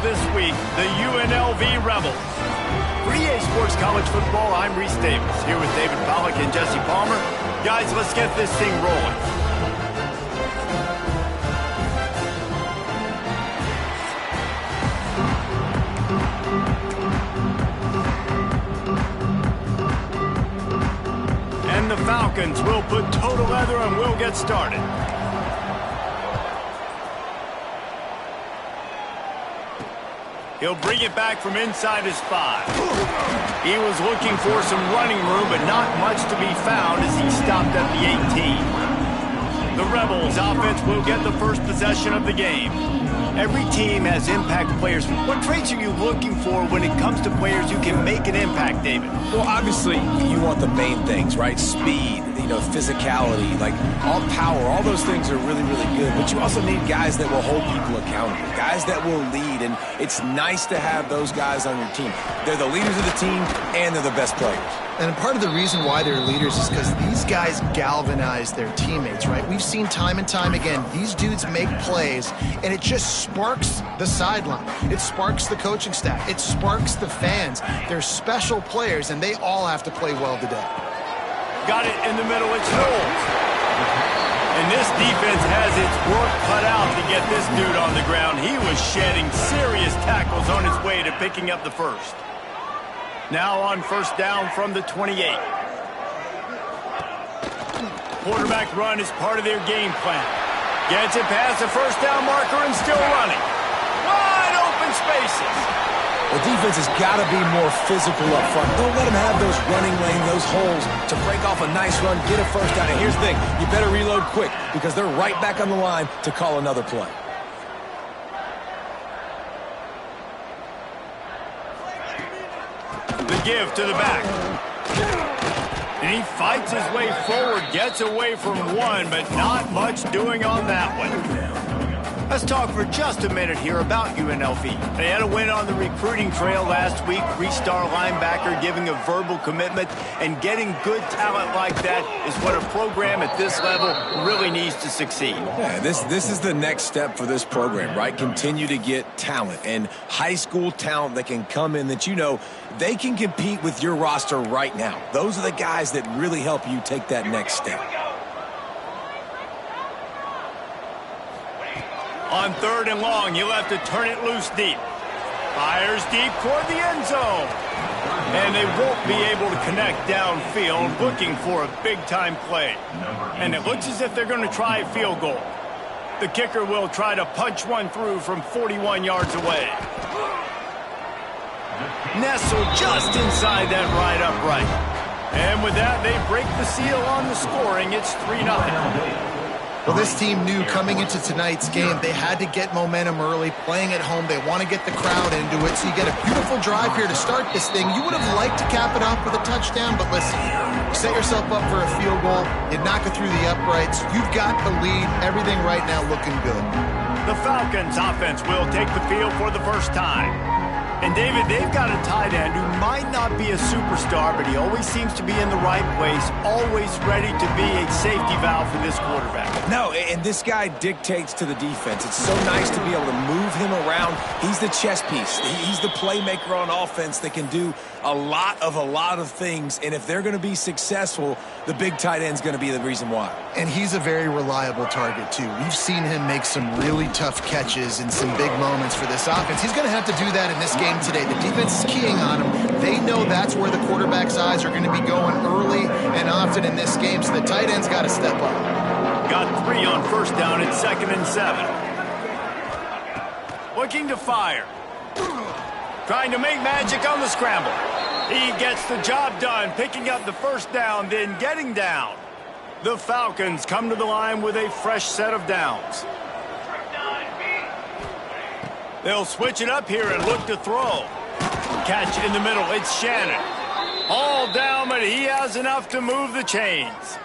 this week, the UNLV Rebels. For EA Sports College Football, I'm Reese Davis, here with David Pollack and Jesse Palmer. Guys, let's get this thing rolling. And the Falcons will put toe to leather and we'll get started. He'll bring it back from inside his 5. He was looking for some running room, but not much to be found as he stopped at the 18. The Rebels offense will get the first possession of the game. Every team has impact players. What traits are you looking for when it comes to players who can make an impact, David? Well, obviously, you want the main things, right? Speed, physicality, like all power, all those things are really, really good. But you also need guys that will hold people accountable, guys that will lead. And it's nice to have those guys on your team. They're the leaders of the team, and they're the best players. And part of the reason why they're leaders is because these guys galvanize their teammates, right? We've seen time and time again, these dudes make plays, and it just sparks the sideline. It sparks the coaching staff. It sparks the fans. They're special players, and they all have to play well today. Got it in the middle, it's Knowles. And this defense has its work cut out to get this dude on the ground. He was shedding serious tackles on his way to picking up the first. Now on first down from the 28. Quarterback run is part of their game plan. Gets it past the first down marker and still running. Wide open spaces. The defense has got to be more physical up front. Don't let them have those running lane, those holes to break off a nice run, get a first down. And here's the thing, you better reload quick because they're right back on the line to call another play. The give to the back. And he fights his way forward, gets away from one, but not much doing on that one. Let's talk for just a minute here about UNLV. They had a win on the recruiting trail last week. 3-star linebacker giving a verbal commitment, and getting good talent like that is what a program at this level really needs to succeed. Yeah, this is the next step for this program, right? Continue to get talent and high school talent that can come in that they can compete with your roster right now. Those are the guys that really help you take that next step. On 3rd and long, he'll have to turn it loose deep. Fires deep toward the end zone. And they won't be able to connect downfield, looking for a big-time play. And it looks as if they're going to try a field goal. The kicker will try to punch one through from 41 yards away. Nestled just inside that right upright. And with that, they break the seal on the scoring. It's 3-0. Well, this team knew coming into tonight's game they had to get momentum early, playing at home. They want to get the crowd into it, so you get a beautiful drive here to start this thing. You would have liked to cap it off with a touchdown, but listen, you set yourself up for a field goal, you knock it through the uprights, you've got the lead, everything right now looking good. The Falcons offense will take the field for the first time. And, David, they've got a tight end who might not be a superstar, but he always seems to be in the right place, always ready to be a safety valve for this quarterback. No, and this guy dictates to the defense. It's so nice to be able to move him around. He's the chess piece. He's the playmaker on offense that can do a lot of things. And if they're going to be successful, the big tight end's going to be the reason why. And he's a very reliable target, too. We've seen him make some really tough catches in some big moments for this offense. He's going to have to do that in this game today. The defense is keying on him. They know that's where the quarterback's eyes are going to be going early and often in this game, so the tight end's got to step up. Got 3 on first down at 2nd and 7. Looking to fire. Trying to make magic on the scramble. He gets the job done, picking up the first down, then getting down. The Falcons come to the line with a fresh set of downs. They'll switch it up here and look to throw. Catch in the middle, it's Shannon. All down, but he has enough to move the chains.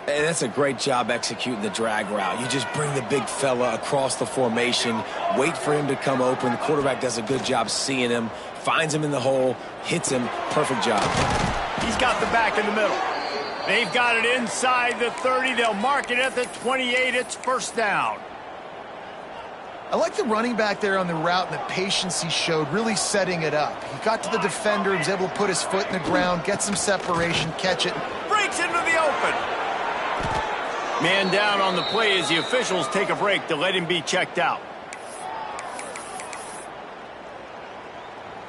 And that's a great job executing the drag route. You just bring the big fella across the formation, wait for him to come open. The quarterback does a good job seeing him, finds him in the hole, hits him. Perfect job. He's got the back in the middle. They've got it inside the 30. They'll mark it at the 28. It's first down. I like the running back there on the route and the patience he showed, really setting it up. He got to the defender, he was able to put his foot in the ground, get some separation, catch it. Breaks into the open. Man down on the play as the officials take a break to let him be checked out.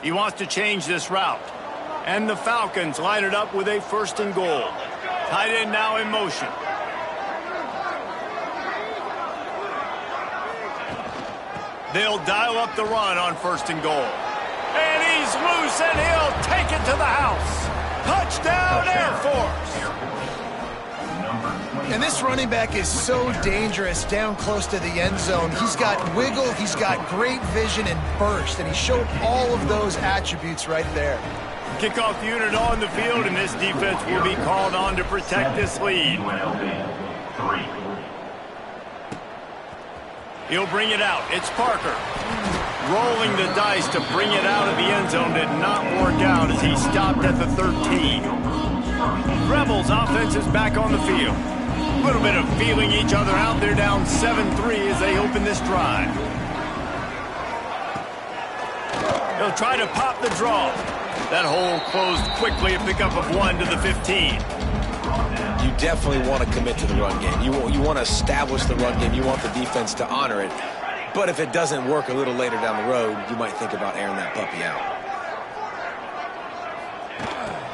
He wants to change this route. And the Falcons line it up with a 1st and goal. Tight end now in motion. They'll dial up the run on 1st and goal. And he's loose, and he'll take it to the house. Touchdown, Air Force. And this running back is so dangerous down close to the end zone. He's got wiggle, he's got great vision and burst, and he showed all of those attributes right there. Kickoff unit on the field, and this defense will be called on to protect this lead. He'll bring it out. It's Parker. Rolling the dice to bring it out of the end zone did not work out as he stopped at the 13. Rebels offense is back on the field. A little bit of feeling each other out. They're down 7-3 as they open this drive. They'll try to pop the draw. That hole closed quickly, a pickup of 1 to the 15. You definitely want to commit to the run game. You want to establish the run game. You want the defense to honor it. But if it doesn't work a little later down the road, you might think about airing that puppy out.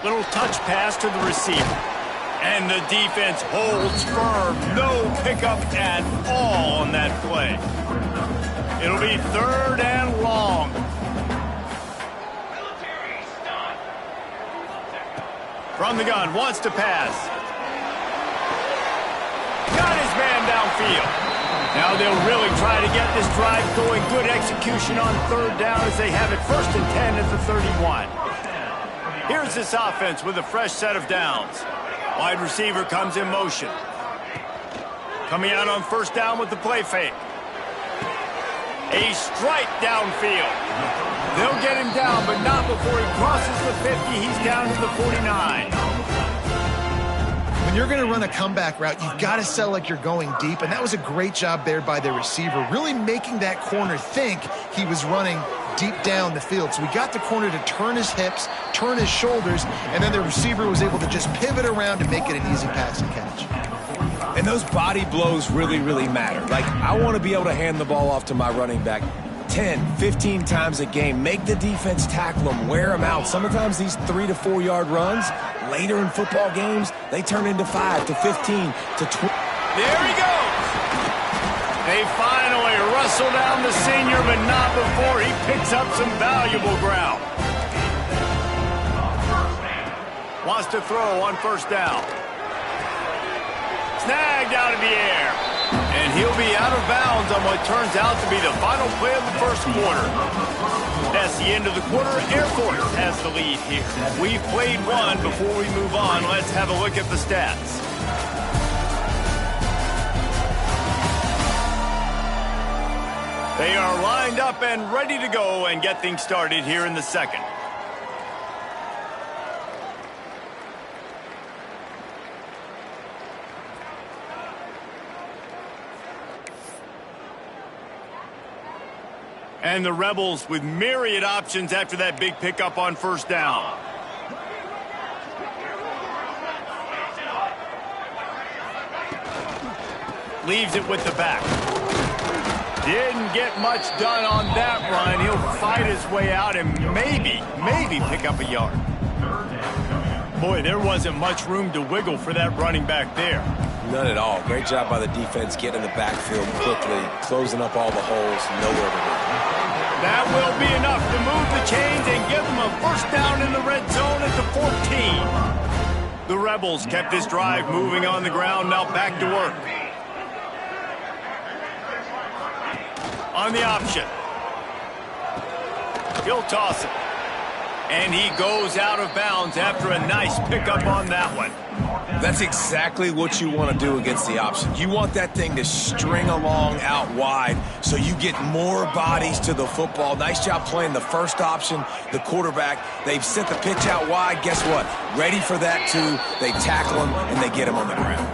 Little touch pass to the receiver. And the defense holds firm. No pickup at all on that play. It'll be 3rd and long. From the gun, wants to pass. Got his man downfield. Now they'll really try to get this drive going. Good execution on 3rd down as they have it 1st and 10 at the 31. Here's this offense with a fresh set of downs. Wide receiver comes in motion. Coming out on 1st down with the play fake. A strike downfield. They'll get him down, but not before he crosses the 50. He's down to the 49. When you're going to run a comeback route, you've got to sell like you're going deep, and that was a great job there by the receiver, really making that corner think he was running deep down the field. So we got the corner to turn his hips, turn his shoulders, and then the receiver was able to just pivot around and make it an easy pass and catch. And those body blows really, really matter. Like, I want to be able to hand the ball off to my running back 10, 15 times a game. Make the defense tackle them, wear them out. Sometimes these 3 to 4 yard runs, later in football games, they turn into 5 to 15 to 20. There he goes. They finally wrestle down the senior, but not before he picks up some valuable ground. Wants to throw on 1st down. Snagged out of the air. And he'll be out of bounds on what turns out to be the final play of the 1st quarter. That's the end of the quarter. Air Force has the lead here. We've played one. Before we move on, let's have a look at the stats. They are lined up and ready to go and get things started here in the 2nd. And the Rebels with myriad options after that big pickup on 1st down. Leaves it with the back. Didn't get much done on that run. He'll fight his way out and maybe pick up a yard. Boy, there wasn't much room to wiggle for that running back there. None at all. Great job by the defense getting in the backfield quickly, closing up all the holes, nowhere to run. That will be enough to move the chains and give them a 1st down in the red zone at the 14. The Rebels kept this drive moving on the ground, now back to work. On the option. He'll toss it. And he goes out of bounds after a nice pickup on that one. That's exactly what you want to do against the option. You want that thing to string along out wide so you get more bodies to the football. Nice job playing the 1st option, the quarterback. They've sent the pitch out wide. Guess what? Ready for that too. They tackle him and they get him on the ground.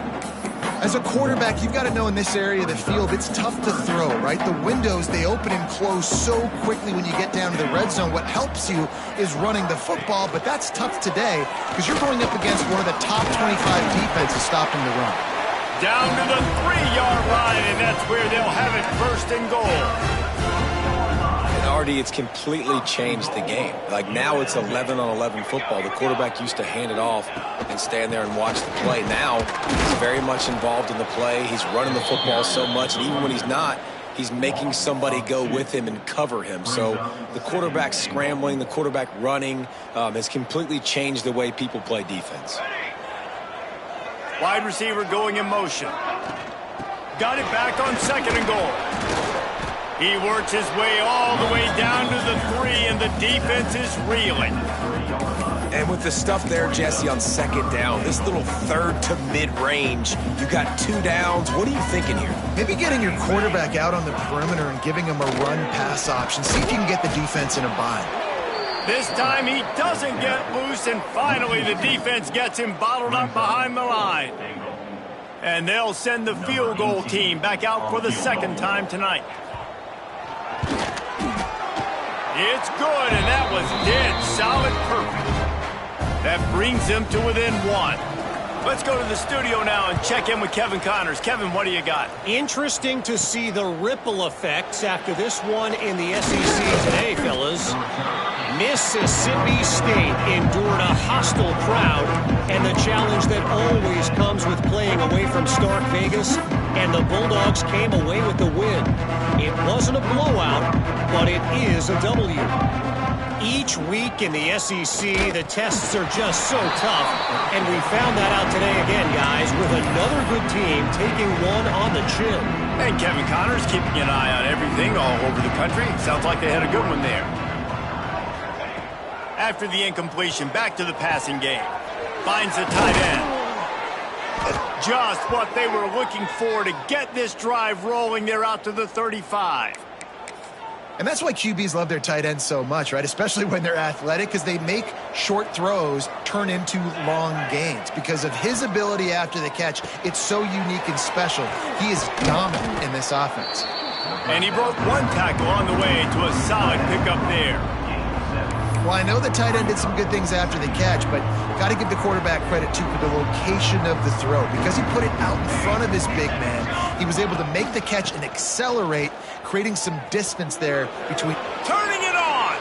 As a quarterback, you've got to know in this area of the field, it's tough to throw, right? The windows, they open and close so quickly when you get down to the red zone. What helps you is running the football, but that's tough today because you're going up against one of the top 25 defenses stopping the run. Down to the 3-yard line, and that's where they'll have it first and goal. Artie, it's completely changed the game. Like now it's 11-on-11 football. The quarterback used to hand it off and stand there and watch the play. Now he's very much involved in the play. He's running the football so much, and even when he's not, he's making somebody go with him and cover him. So the quarterback scrambling, the quarterback running has completely changed the way people play defense. Wide receiver going in motion. Got it back on second and goal. He works his way all the way down to the 3, and the defense is reeling. And with the stuff there, Jesse, on second down, this little third to mid-range, you got 2 downs. What are you thinking here? Maybe getting your quarterback out on the perimeter and giving him a run-pass option. See if you can get the defense in a bind. This time he doesn't get loose, and finally the defense gets him bottled up behind the line. And they'll send the field goal team back out for the second time tonight. It's good, and that was dead solid perfect. That brings them to within 1. Let's go to the studio now and check in with Kevin Connors. Kevin, what do you got? Interesting to see the ripple effects after this one in the SEC today, fellas. Mississippi State endured a hostile crowd and the challenge that always comes with playing away from Stark Vegas, and the Bulldogs came away with the win. It wasn't a blowout, but it is a W. Each week in the SEC, the tests are just so tough, and we found that out today again, guys, with another good team taking one on the chin. And Kevin Connors keeping an eye on everything all over the country. Sounds like they had a good one there. After the incompletion, back to the passing game. Finds the tight end. Just what they were looking for to get this drive rolling. They're out to the 35. And that's why QBs love their tight ends so much, right? Especially when they're athletic, because they make short throws turn into long gains. Because of his ability after the catch, it's so unique and special. He is dominant in this offense. And he broke 1 tackle on the way to a solid pickup there. Well, I know the tight end did some good things after the catch, but got to give the quarterback credit, too, for the location of the throw. Because he put it out in front of his big man, he was able to make the catch and accelerate, creating some distance there between. Turning it on!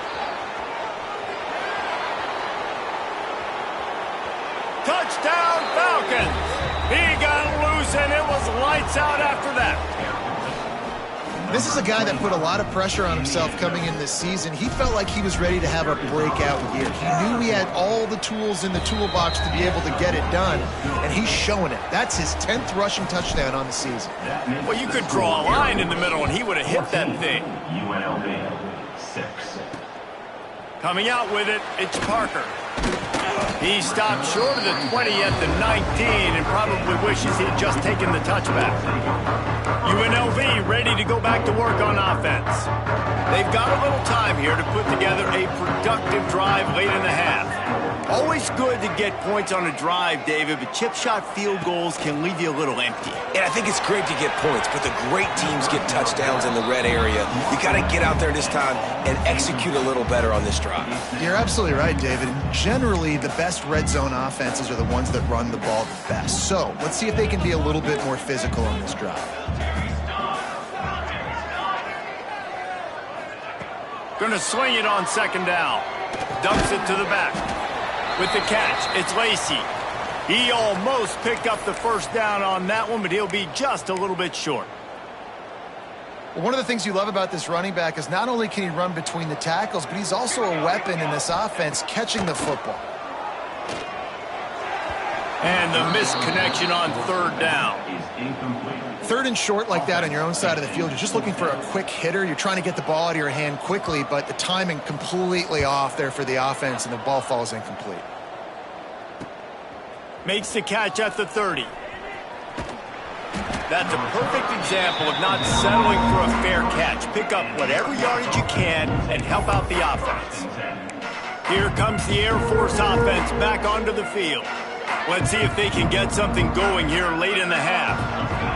Touchdown, Falcons! He got loose, and it was lights out after that. This is a guy that put a lot of pressure on himself coming in this season. He felt like he was ready to have a breakout year. He knew he had all the tools in the toolbox to be able to get it done, and he's showing it. That's his 10th rushing touchdown on the season. Well, you could draw a line in the middle, and he would have hit that thing. Coming out with it, it's Parker. He stopped short of the 20 at the 19 and probably wishes he had just taken the touchback. UNLV ready to go back to work on offense. They've got a little time here to put together a productive drive late in the half. Always good to get points on a drive, David, but chip shot field goals can leave you a little empty. And I think it's great to get points, but the great teams get touchdowns in the red area. You got to get out there this time and execute a little better on this drive. You're absolutely right, David. And generally, the best red zone offenses are the ones that run the ball the best. So let's see if they can be a little bit more physical on this drive. Gonna swing it on second down. Dumps it to the back. With the catch, it's Lacey. He almost picked up the first down on that one, but he'll be just a little bit short. Well, one of the things you love about this running back is not only can he run between the tackles, but he's also a weapon in this offense catching the football. And the missed connection on third down. Third and short like that on your own side of the field, you're just looking for a quick hitter. You're trying to get the ball out of your hand quickly, but the timing completely off there for the offense, and the ball falls incomplete. Makes the catch at the 30. That's a perfect example of not settling for a fair catch. Pick up whatever yardage you can and help out the offense. Here comes the Air Force offense back onto the field. Let's see if they can get something going here late in the half.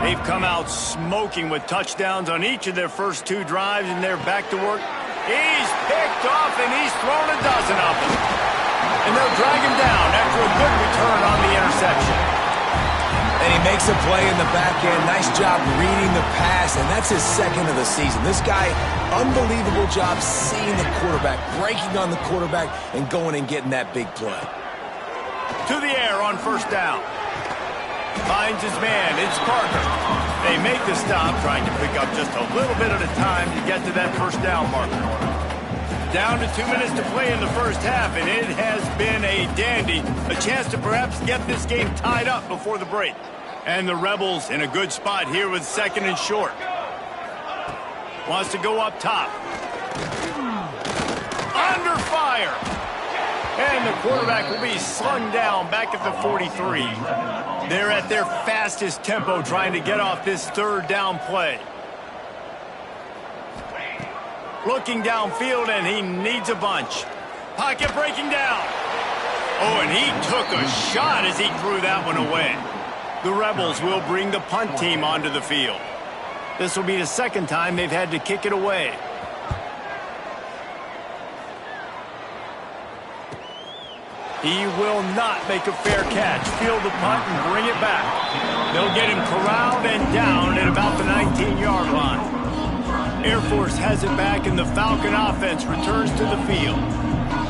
They've come out smoking with touchdowns on each of their first 2 drives, and they're back to work. He's picked off, and he's thrown a dozen of them. And they'll drag him down after a good return on the interception. And he makes a play in the back end. Nice job reading the pass, and that's his 2nd of the season. This guy, unbelievable job seeing the quarterback, breaking on the quarterback, and going and getting that big play. To the air on first down. Finds his man. It's Parker. They make the stop, trying to pick up just a little bit at a time to get to that first down marker. Down to 2 minutes to play in the first half, and it has been a dandy. A chance to perhaps get this game tied up before the break. And the Rebels in a good spot here with 2nd and short. Wants to go up top. Under fire. And the quarterback will be slung down back at the 43. They're at their fastest tempo trying to get off this 3rd down play. Looking downfield, and he needs a bunch. Pocket breaking down. Oh, and he took a shot as he threw that one away. The Rebels will bring the punt team onto the field. This will be the 2nd time they've had to kick it away. He will not make a fair catch. Field the punt and bring it back. They'll get him corralled and down at about the 19-yard line. Air Force has it back, and the Falcon offense returns to the field.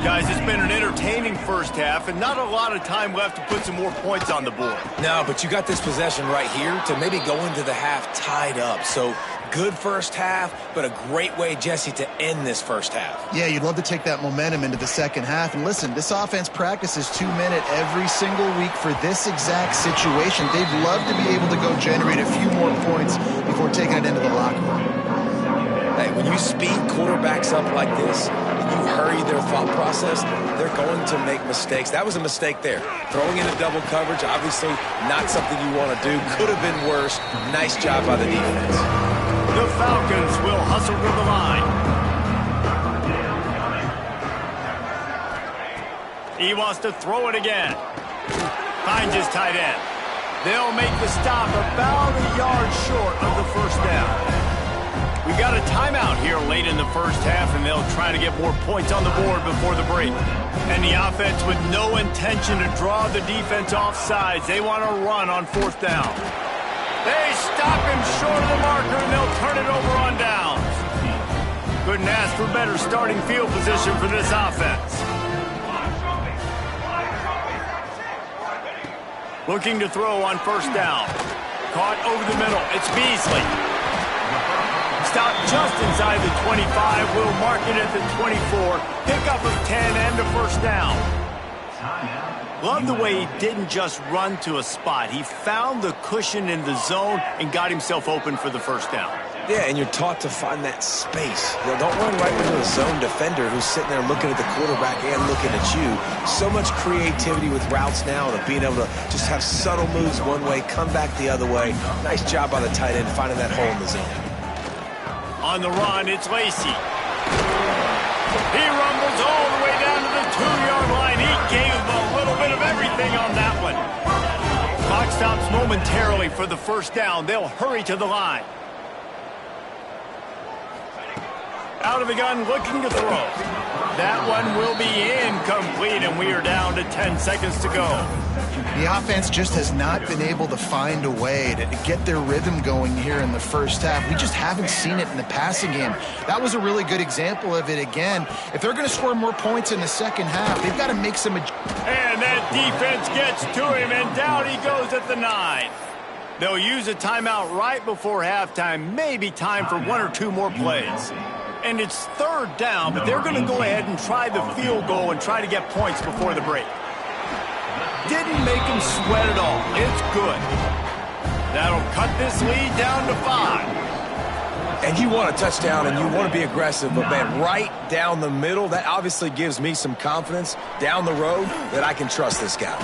Guys, it's been an entertaining first half, and not a lot of time left to put some more points on the board. No, but you got this possession right here to maybe go into the half tied up. So good first half, but a great way, Jesse, to end this first half. Yeah, you'd love to take that momentum into the 2nd half. And listen, this offense practices 2-minute every single week for this exact situation. They'd love to be able to go generate a few more points before taking it into the locker room. Hey, when you speed quarterbacks up like this, and you hurry their thought process, they're going to make mistakes. That was a mistake there. Throwing into double coverage, obviously not something you want to do. Could have been worse. Nice job by the defense. The Falcons will hustle to the line. He wants to throw it again. Finds his tight end. They'll make the stop about a yard short of the first down. We got a timeout here late in the first half, and they'll try to get more points on the board before the break. And the offense with no intention to draw the defense off sides. They want to run on 4th down. They stop him short of the marker, and they'll turn it over on downs. Couldn't ask for better starting field position for this offense. Looking to throw on first down. Caught over the middle. It's Beasley. Stopped just inside the 25. We'll mark it at the 24. Pickup of 10 and a first down. Love the way he didn't just run to a spot. He found the cushion in the zone and got himself open for the first down. Yeah, and you're taught to find that space. You know, don't run right into a zone defender who's sitting there looking at the quarterback and looking at you. So much creativity with routes now to being able to just have subtle moves one way, come back the other way. Nice job by the tight end finding that hole in the zone. On the run, it's Lacey. He rumbles all the way down to the 2-yard line. He gave him a little bit of everything on that one. Clock stops momentarily for the first down. They'll hurry to the line. Out of the gun, looking to throw. That one will be incomplete, and we are down to 10 seconds to go. The offense just has not been able to find a way to get their rhythm going here in the first half. We just haven't seen it in the passing game. That was a really good example of it again. If they're going to score more points in the second half, they've got to make some adjustments. And that defense gets to him, and down he goes at the 9. They'll use a timeout right before halftime, maybe time for 1 or 2 more plays. And it's 3rd down, but they're going to go ahead and try the field goal and try to get points before the break. Didn't make him sweat at all. It's good. That'll cut this lead down to 5. And you want a touchdown and you want to be aggressive, but man, right down the middle, that obviously gives me some confidence down the road that I can trust this guy.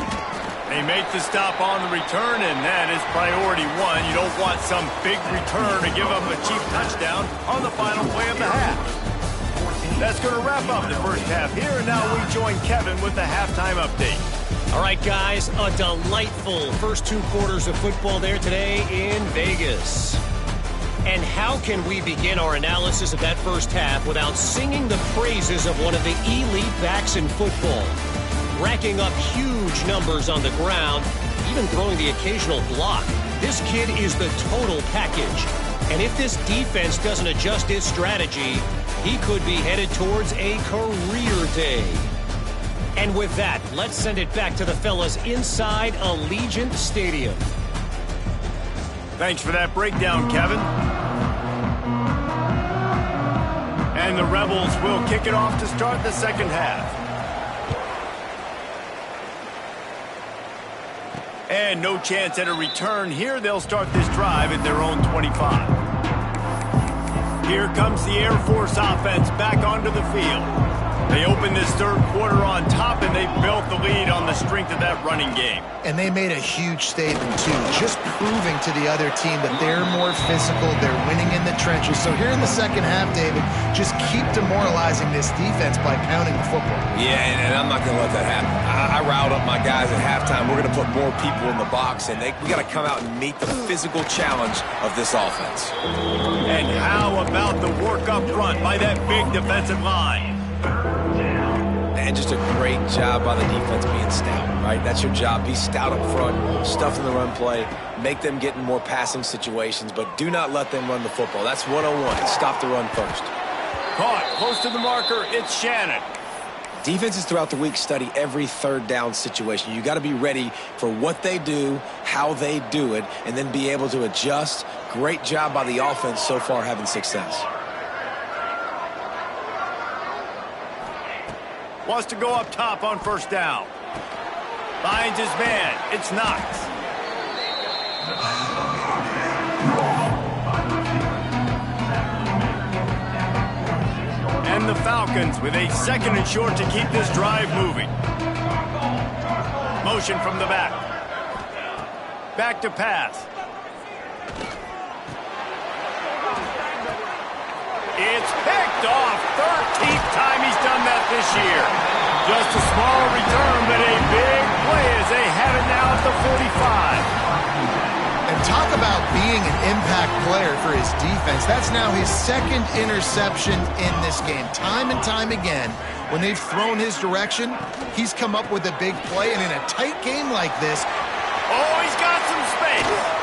They make the stop on the return, and that is priority 1. You don't want some big return to give up a cheap touchdown on the final play of the half. That's going to wrap up the first half here, and now we join Kevin with the halftime update. All right, guys, a delightful first 2 quarters of football there today in Vegas. And how can we begin our analysis of that first half without singing the praises of one of the elite backs in football? Racking up huge numbers on the ground, even throwing the occasional block. This kid is the total package. And if this defense doesn't adjust its strategy, he could be headed towards a career day. And with that, let's send it back to the fellas inside Allegiant Stadium. Thanks for that breakdown, Kevin. And the Rebels will kick it off to start the second half. And no chance at a return here. They'll start this drive at their own 25. Here comes the Air Force offense back onto the field. They open this third quarter on top, and they built the lead on the strength of that running game. And they made a huge statement, too, just proving to the other team that they're more physical, they're winning in the trenches. So here in the second half, David, just keep demoralizing this defense by pounding the football. Yeah, and I'm not going to let that happen. I riled up my guys at halftime. We're going to put more people in the box, and we got to come out and meet the physical challenge of this offense. And how about the work up front by that big defensive line? And just a great job by the defense being stout, right? That's your job. Be stout up front, stuff in the run play, make them get in more passing situations, but do not let them run the football. That's 101. Stop the run first. Caught close to the marker. It's Shannon. Defenses throughout the week study every third down situation. You got to be ready for what they do, how they do it, and then be able to adjust. Great job by the offense so far having success. Wants to go up top on first down. Finds his man. It's Knox. And the Falcons with a second and short to keep this drive moving. Motion from the back. Back to pass. It's picked off. 13th time he's done that this year. Just a small return, but a big play as they have it now at the 45. And talk about being an impact player for his defense. That's now his second interception in this game. Time and time again, when they've thrown his direction, he's come up with a big play. And in a tight game like this, oh, he's got some space.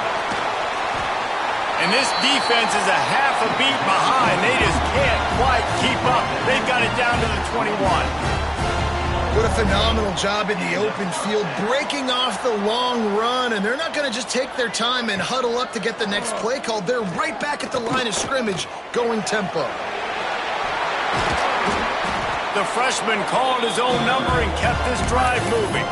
And this defense is a half a beat behind. They just can't quite keep up. They've got it down to the 21. What a phenomenal job in the open field, breaking off the long run. And they're not going to just take their time and huddle up to get the next play called. They're right back at the line of scrimmage, going tempo. The freshman called his own number and kept this drive moving.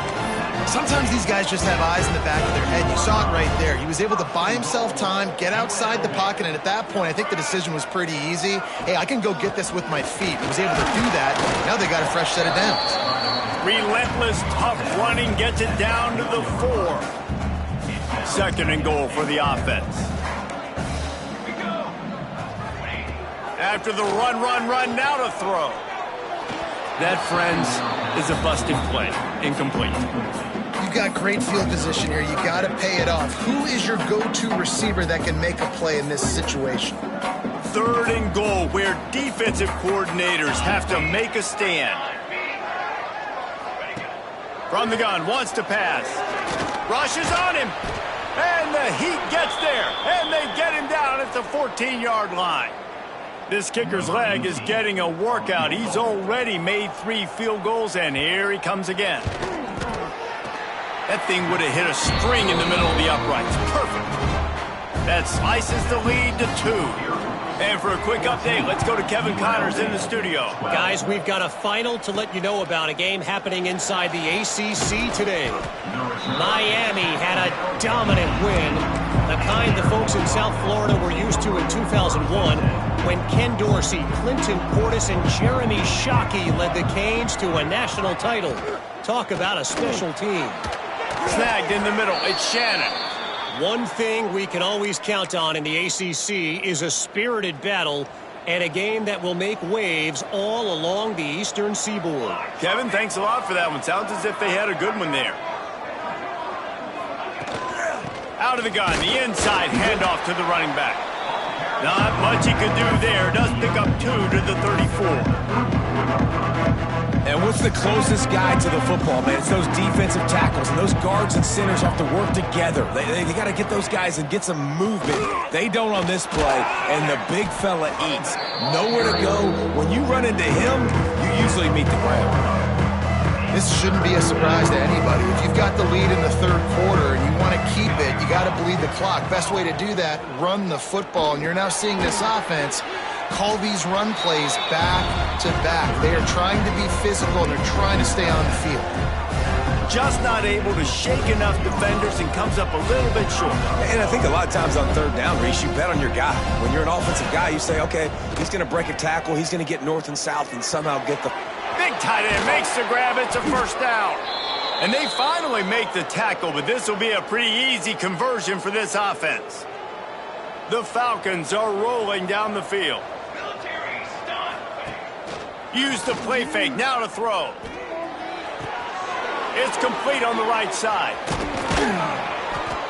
Sometimes these guys just have eyes in the back of their head. You saw it right there. He was able to buy himself time, get outside the pocket, and at that point, I think the decision was pretty easy. Hey, I can go get this with my feet. He was able to do that. Now they got a fresh set of downs. Relentless, tough running gets it down to the 4. Second and goal for the offense. After the run, now to throw. That, friends, is a busted play. Incomplete. You got great field position here. You got to pay it off. Who is your go-to receiver that can make a play in this situation? Third and goal, where defensive coordinators have to make a stand. From the gun, wants to pass. Rushes on him. And the Heat gets there. And they get him down at the 14-yard line. This kicker's leg is getting a workout. He's already made 3 field goals, and here he comes again. That thing would have hit a string in the middle of the uprights. Perfect. That slices the lead to 2. And for a quick update, let's go to Kevin Connors in the studio. Guys, we've got a final to let you know about, a game happening inside the ACC today. Miami had a dominant win, the kind the folks in South Florida were used to in 2001, when Ken Dorsey, Clinton Portis, and Jeremy Shockey led the Canes to a national title. Talk about a special team. Snagged in the middle. It's Shannon. One thing we can always count on in the ACC is a spirited battle and a game that will make waves all along the eastern seaboard. Kevin, thanks a lot for that one. Sounds as if they had a good one there. Out of the gun, the inside handoff to the running back. Not much he could do there. Does pick up 2 to the 34. And what's the closest guy to the football, man? It's those defensive tackles, and those guards and centers have to work together. They got to get those guys and get some movement. They don't on this play, and the big fella eats. Nowhere to go. When you run into him, you usually meet the ground. This shouldn't be a surprise to anybody. If you've got the lead in the third quarter and you want to keep it, you got to bleed the clock. Best way to do that, run the football. And you're now seeing this offense call these run plays back to back. They are trying to be physical, and they're trying to stay on the field. Just not able to shake enough defenders and comes up a little bit short. And I think a lot of times on third down, Reese, you bet on your guy. When you're an offensive guy, you say, okay, he's going to break a tackle, he's going to get north and south and somehow get the... Big tight end makes the grab. It's a first down. And they finally make the tackle, but this will be a pretty easy conversion for this offense. The Falcons are rolling down the field. Use the play fake, now to throw. It's complete on the right side.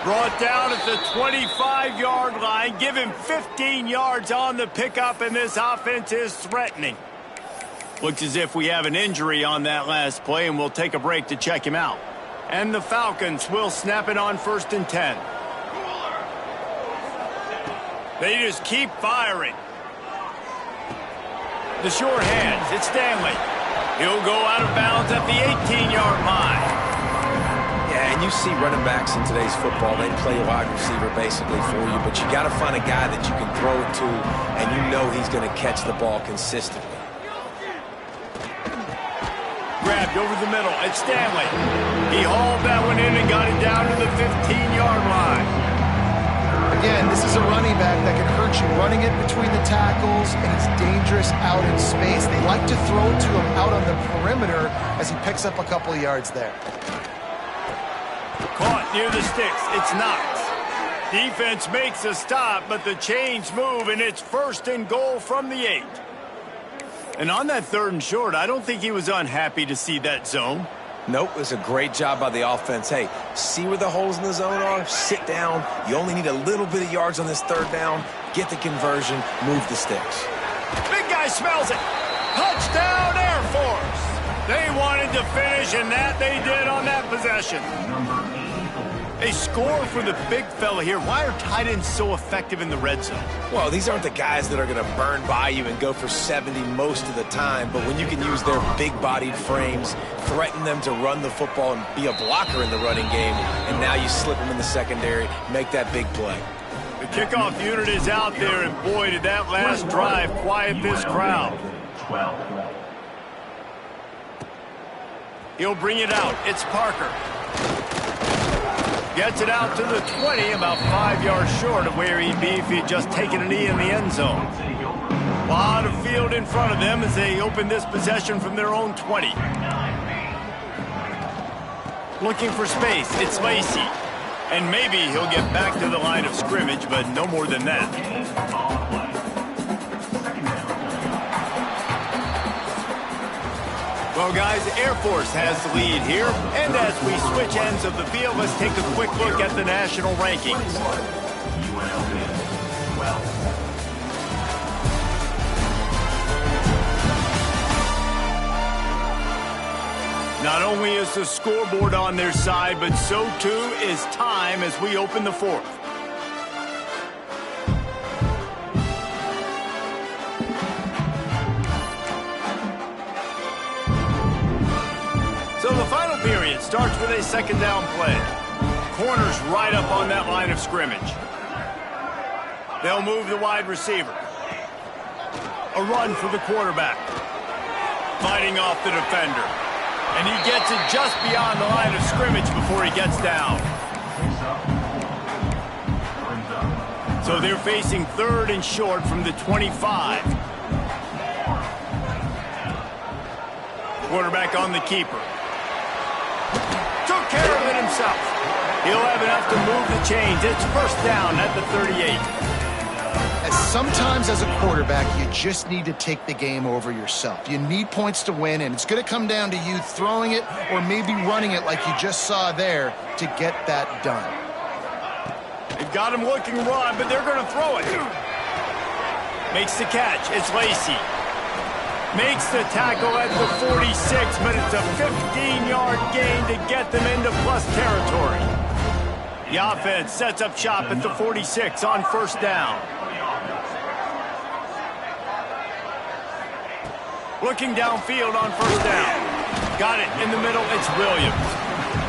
Brought down at the 25-yard line. Give him 15 yards on the pickup, and this offense is threatening. Looks as if we have an injury on that last play, and we'll take a break to check him out. And the Falcons will snap it on 1st and 10. They just keep firing. The short hands, it's Stanley. He'll go out of bounds at the 18-yard line. Yeah, and you see running backs in today's football, they play a wide receiver basically for you, but you got to find a guy that you can throw it to, and you know he's going to catch the ball consistently. Grabbed over the middle, it's Stanley. He hauled that one in and got it down to the 15-yard line. Again, this is a running back that can hurt you, running it between the tackles, and it's dangerous out in space. They like to throw it to him out on the perimeter as he picks up a couple of yards there. Caught near the sticks. It's Knox. Defense makes a stop, but the chains move, and it's 1st and goal from the 8. And on that 3rd and short, I don't think he was unhappy to see that zone. Nope, it was a great job by the offense. Hey, see where the holes in the zone are? Sit down. You only need a little bit of yards on this 3rd down. Get the conversion. Move the sticks. Big guy smells it. Touchdown, Air Force. They wanted to finish, and that they did on that possession. A score for the big fella here. Why are tight ends so effective in the red zone? Well, these aren't the guys that are going to burn by you and go for 70 most of the time, but when you can use their big-bodied frames, threaten them to run the football and be a blocker in the running game, and now you slip them in the secondary, make that big play. The kickoff unit is out there, and boy, did that last drive quiet this crowd. He'll bring it out. It's Parker. Gets it out to the 20, about 5 yards short of where he'd be if he'd just taken a knee in the end zone. A lot of field in front of them as they open this possession from their own 20. Looking for space, it's Lacey. And maybe he'll get back to the line of scrimmage, but no more than that. Well, guys, Air Force has the lead here. And as we switch ends of the field, let's take a quick look at the national rankings. Not only is the scoreboard on their side, but so too is time as we open the 4th. So the final period starts with a 2nd down play. Corners right up on that line of scrimmage. They'll move the wide receiver. A run for the quarterback. Fighting off the defender. And he gets it just beyond the line of scrimmage before he gets down. So they're facing 3rd and short from the 25. Quarterback on the keeper. Took care of it himself. He'll have enough to move the chains. It's 1st down at the 38. As sometimes as a quarterback, you just need to take the game over yourself. You need points to win, and it's going to come down to you throwing it or maybe running it like you just saw there to get that done. They've got him looking run, but they're going to throw it. Makes the catch. It's Lacey. Makes the tackle at the 46, but it's a 15-yard gain to get them into plus territory. The offense sets up shop at the 46 on first down. Looking downfield on first down. Got it in the middle. It's Williams.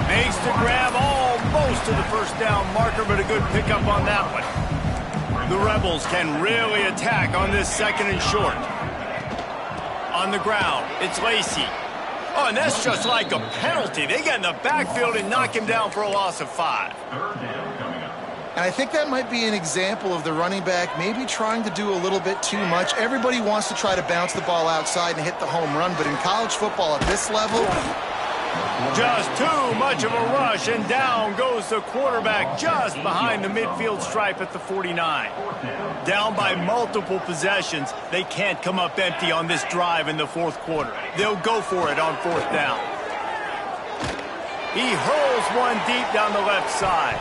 Makes the grab almost to the first down marker, but a good pickup on that one. The Rebels can really attack on this second and short. On the ground, it's Lacey. Oh, and that's just like a penalty. They get in the backfield and knock him down for a loss of 5. And I think that might be an example of the running back maybe trying to do a little bit too much. Everybody wants to try to bounce the ball outside and hit the home run, but in college football at this level, just too much of a rush, and down goes the quarterback just behind the midfield stripe at the 49. Down by multiple possessions. They can't come up empty on this drive in the fourth quarter. They'll go for it on fourth down. He hurls one deep down the left side.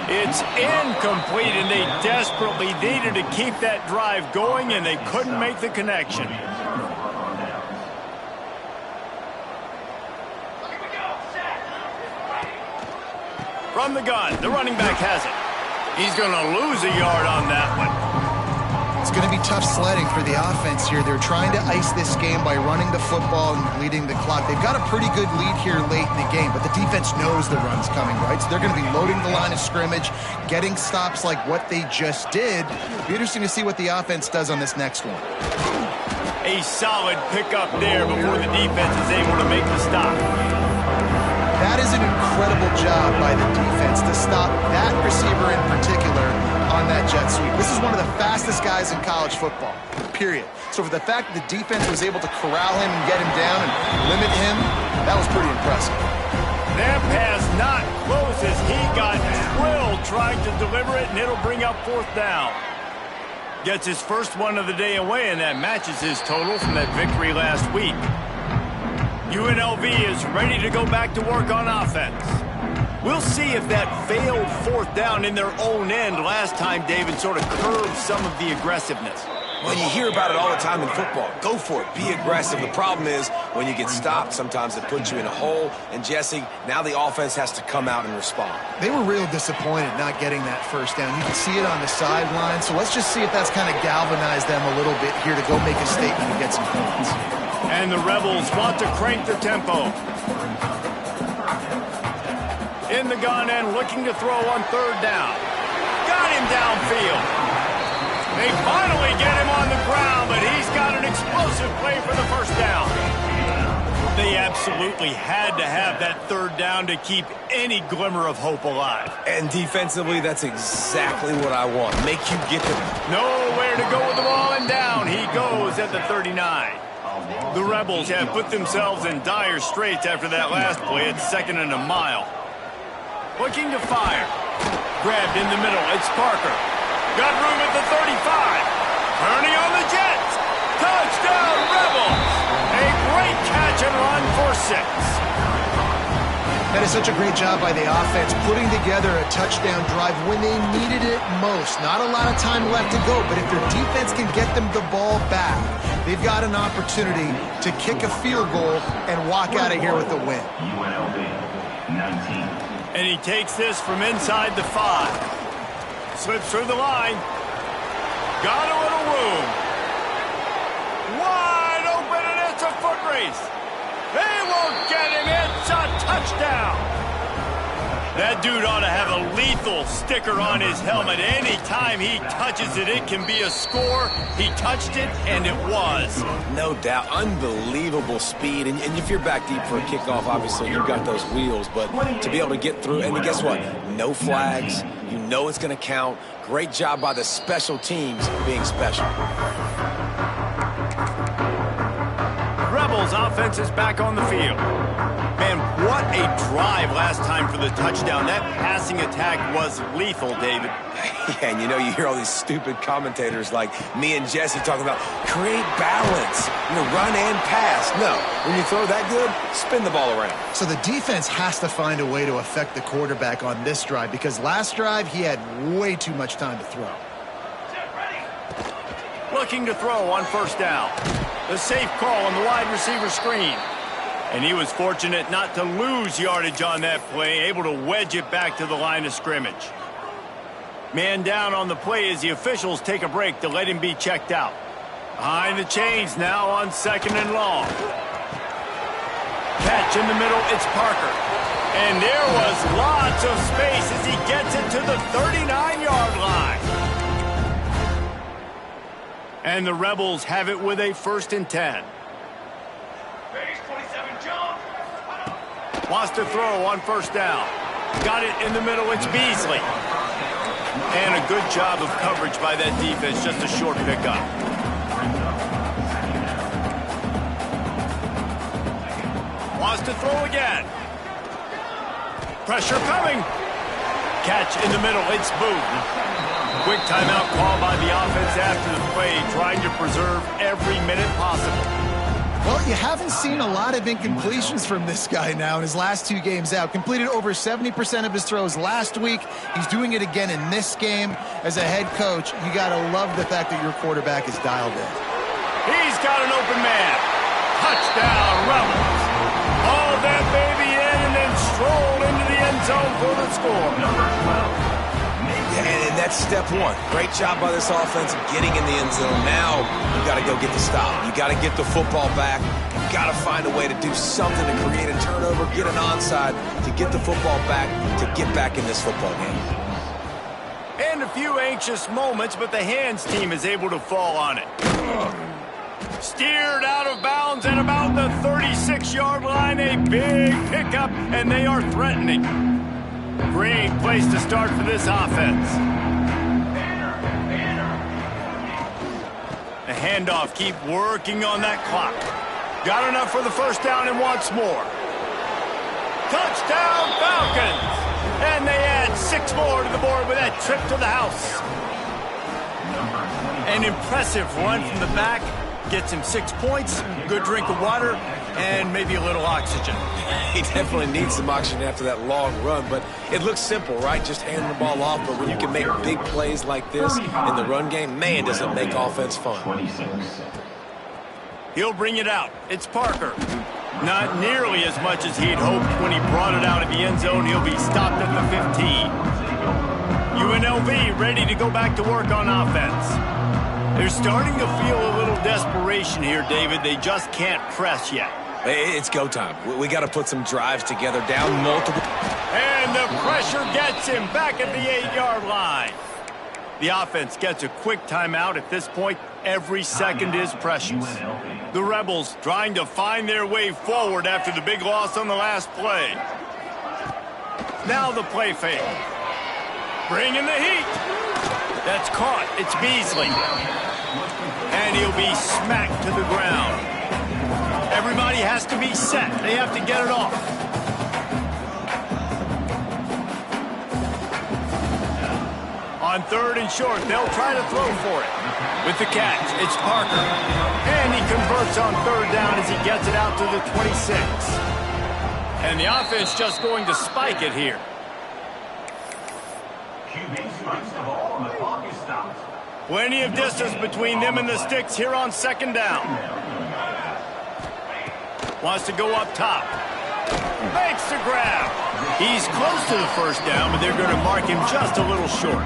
It's incomplete, and they desperately needed to keep that drive going, and they couldn't make the connection. From the gun, the running back has it. He's going to lose a yard on that one. it's going to be tough sledding for the offense here. They're trying to ice this game by running the football and bleeding the clock. They've got a pretty good lead here late in the game, but the defense knows the run's coming, right? So they're going to be loading the line of scrimmage, getting stops like what they just did. It'll be interesting to see what the offense does on this next one. A solid pickup there before the defense is able to make the stop. That is an incredible job by the defense to stop that receiver in particular on that jet sweep. This is one of the fastest guys in college football, period. So for the fact that the defense was able to corral him and get him down and limit him, that was pretty impressive. That pass not close as he got drilled trying to deliver it, and it'll bring up fourth down. Gets his first one of the day away, and that matches his total from that victory last week. UNLV is ready to go back to work on offense. We'll see if that failed fourth down in their own end last time, David, sort of curbed some of the aggressiveness. Well, you hear about it all the time in football. Go for it. Be aggressive. The problem is when you get stopped, sometimes it puts you in a hole. And, Jesse, now the offense has to come out and respond. They were real disappointed not getting that first down. You can see it on the sideline. So let's just see if that's kind of galvanized them a little bit here to go make a statement and get some points. And the Rebels want to crank the tempo. In the gun and looking to throw on third down. Got him downfield. They finally get him on the ground, but he's got an explosive play for the first down. They absolutely had to have that third down to keep any glimmer of hope alive. And defensively, that's exactly what I want. Make you get them. Nowhere to go with the ball, and down he goes at the 39. The Rebels have put themselves in dire straits after that last play. It's 2nd and a mile. Looking to fire. Grabbed in the middle. It's Parker. Got room at the 35. Turning on the Jets. Touchdown, Rebels. A great catch and run for 6. That is such a great job by the offense, putting together a touchdown drive when they needed it most. Not a lot of time left to go, but if their defense can get them the ball back, they've got an opportunity to kick a field goal and walk out of here with a win. And he takes this from inside the 5. Slips through the line. Got a little room. Wide open, and it's a foot race. They won't get him. It's a touchdown. That dude ought to have a lethal sticker on his helmet. Anytime he touches it, it can be a score. He touched it, and it was. No doubt. Unbelievable speed. And if you're back deep for a kickoff, obviously you've got those wheels. But to be able to get through, and guess what? No flags. You know it's going to count. Great job by the special teams being special. Rebels offense is back on the field. Man, what a drive last time for the touchdown. That passing attack was lethal, David. Yeah, and you know, you hear all these stupid commentators like me and Jesse talking about create balance, run and pass. No, when you throw that good, spin the ball around. So the defense has to find a way to affect the quarterback on this drive because last drive he had way too much time to throw. Looking to throw on first down. The safe call on the wide receiver screen. And he was fortunate not to lose yardage on that play, able to wedge it back to the line of scrimmage. Man down on the play as the officials take a break to let him be checked out. Behind the chains now on 2nd and long. Catch in the middle, it's Parker. And there was lots of space as he gets it to the 39-yard line. And the Rebels have it with a 1st and 10. Wants to throw on first down. Got it in the middle, it's Beasley. And a good job of coverage by that defense, just a short pickup. Wants to throw again. Pressure coming. Catch in the middle, it's Booth. Quick timeout call by the offense after the play, trying to preserve every minute possible. Well, you haven't seen a lot of incompletions from this guy now in his last 2 games out. Completed over 70% of his throws last week. He's doing it again in this game. As a head coach, you got to love the fact that your quarterback is dialed in. He's got an open man. Touchdown, Rebels. Haul that baby in and then stroll into the end zone for the score. And that's step 1. Great job by this offense getting in the end zone. Now you got to go get the stop. You got to get the football back. You got to find a way to do something to create a turnover, get an onside, to get the football back, to get back in this football game. And a few anxious moments, but the hands team is able to fall on it. Steered out of bounds at about the 36-yard line. A big pickup, and they are threatening. Great place to start for this offense. The handoff, keep working on that clock. Got enough for the first down and wants more. Touchdown Falcons! And they add 6 more to the board with that trip to the house. An impressive run from the back. Gets him 6 points, good drink of water, and maybe a little oxygen. He definitely needs some oxygen after that long run, but it looks simple, right? Just handing the ball off, but when you can make big plays like this in the run game, man, does it make offense fun. He'll bring it out. It's Parker. Not nearly as much as he'd hoped when he brought it out of the end zone. He'll be stopped at the 15. UNLV ready to go back to work on offense. They're starting to feel a little desperation here, David. They just can't press yet. It's go time. We got to put some drives together, down multiple. And the pressure gets him back at the 8-yard line. The offense gets a quick timeout. At this point, every second is precious. The Rebels trying to find their way forward after the big loss on the last play. Now the play fake. Bringing the heat. That's caught. It's Beasley. And he'll be smacked to the ground. Everybody has to be set. They have to get it off. On 3rd and short, they'll try to throw for it. With the catch, it's Parker. And he converts on 3rd down as he gets it out to the 26. And the offense just going to spike it here. Plenty of distance between them and the sticks here on 2nd down. Wants to go up top. Makes the grab. He's close to the first down, but they're going to mark him just a little short.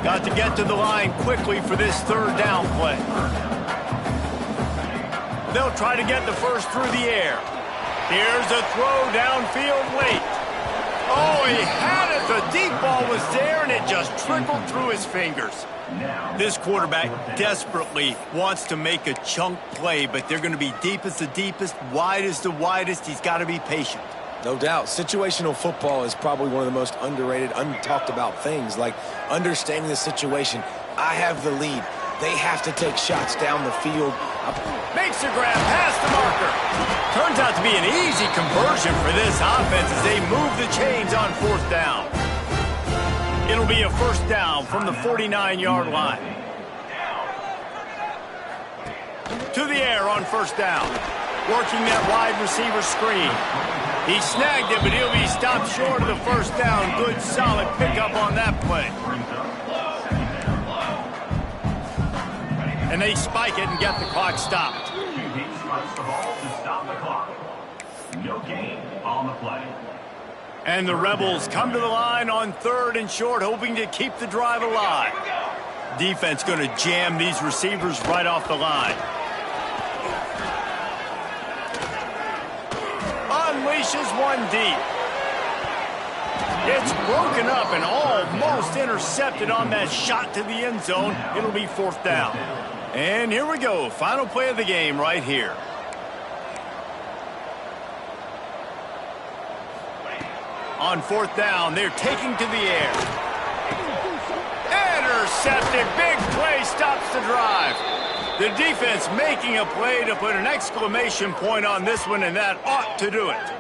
Got to get to the line quickly for this 3rd down play. They'll try to get the first through the air. Here's a throw downfield late. Oh, he had it. The deep ball was there, and it just trickled through his fingers. This quarterback desperately wants to make a chunk play, but they're going to be deep as the deepest, wide as the widest. He's got to be patient. No doubt. Situational football is probably one of the most underrated, untalked about things, like understanding the situation. I have the lead. They have to take shots down the field. Makes the grab past the marker. Turns out to be an easy conversion for this offense as they move the chains on 4th down. It'll be a 1st down from the 49-yard line. To the air on 1st down. Working that wide receiver screen. He snagged it, but he'll be stopped short of the 1st down. Good, solid pickup on that play. And they spike it and get the clock stopped. No gain on the play. And the Rebels come to the line on 3rd and short, hoping to keep the drive alive. Defense going to jam these receivers right off the line. Unleashes one deep. It's broken up and almost intercepted on that shot to the end zone. It'll be 4th down. And here we go. Final play of the game right here. On 4th down, they're taking to the air. Intercepted. Big play stops the drive. The defense making a play to put an exclamation point on this one, and that ought to do it.